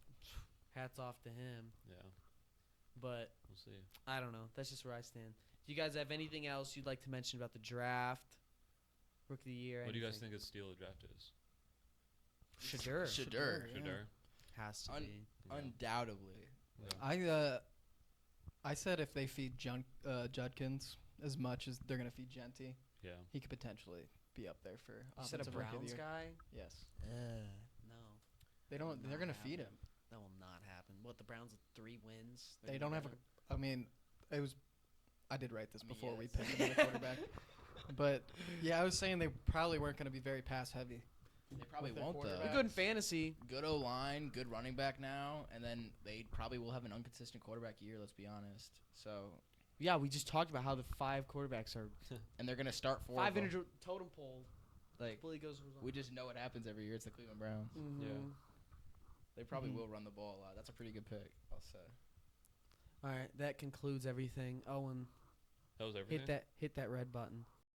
[SPEAKER 1] hats off to him.
[SPEAKER 2] Yeah,
[SPEAKER 1] But
[SPEAKER 2] we'll see.
[SPEAKER 1] I don't know. That's just where I stand. Do you guys have anything else you'd like to mention about the draft, rookie of the year?
[SPEAKER 2] What do you guys
[SPEAKER 1] anything?
[SPEAKER 2] think the steal of the draft is?
[SPEAKER 1] Shadeur.
[SPEAKER 4] Shadeur.
[SPEAKER 3] Yeah.
[SPEAKER 2] Shadeur?
[SPEAKER 1] Has to
[SPEAKER 4] Un-
[SPEAKER 1] be.
[SPEAKER 2] Yeah.
[SPEAKER 4] Undoubtedly.
[SPEAKER 2] Yeah.
[SPEAKER 3] I said if they feed Judkins as much as they're going to feed Genty,
[SPEAKER 2] Yeah.
[SPEAKER 3] he could potentially be up there for
[SPEAKER 1] You said a
[SPEAKER 3] offensive rookie of the
[SPEAKER 1] Browns
[SPEAKER 3] year.
[SPEAKER 1] guy?
[SPEAKER 3] Yes.
[SPEAKER 1] No.
[SPEAKER 3] They don't. They're
[SPEAKER 1] Not
[SPEAKER 3] going to feed
[SPEAKER 1] happening.
[SPEAKER 3] him.
[SPEAKER 1] That will not happen. What, the Browns with 3 wins?
[SPEAKER 3] They don't have I mean, it was. I did write this
[SPEAKER 4] I mean,
[SPEAKER 3] before
[SPEAKER 4] yeah,
[SPEAKER 3] we
[SPEAKER 4] it's-
[SPEAKER 3] picked another quarterback. But yeah, I was saying they probably weren't going to be very pass heavy.
[SPEAKER 4] They probably
[SPEAKER 3] With their
[SPEAKER 4] won't, though.
[SPEAKER 3] quarterback.
[SPEAKER 1] They're good in fantasy.
[SPEAKER 4] Good O-line, good running back now, and then they probably will have an inconsistent quarterback year, let's be honest. So,
[SPEAKER 1] Yeah, we just talked about how the 5 quarterbacks are
[SPEAKER 4] and they're going to start 4 of
[SPEAKER 1] 500
[SPEAKER 4] them.
[SPEAKER 1] totem pole.
[SPEAKER 4] Like,
[SPEAKER 1] Bully goes.
[SPEAKER 4] we just know what happens every year. It's the Cleveland Browns.
[SPEAKER 2] Yeah.
[SPEAKER 4] They probably
[SPEAKER 3] Mhm.
[SPEAKER 4] will run the ball a lot. That's a pretty good pick, I'll say.
[SPEAKER 1] All right, that concludes everything. Owen,
[SPEAKER 2] That was everything?
[SPEAKER 1] hit that red button.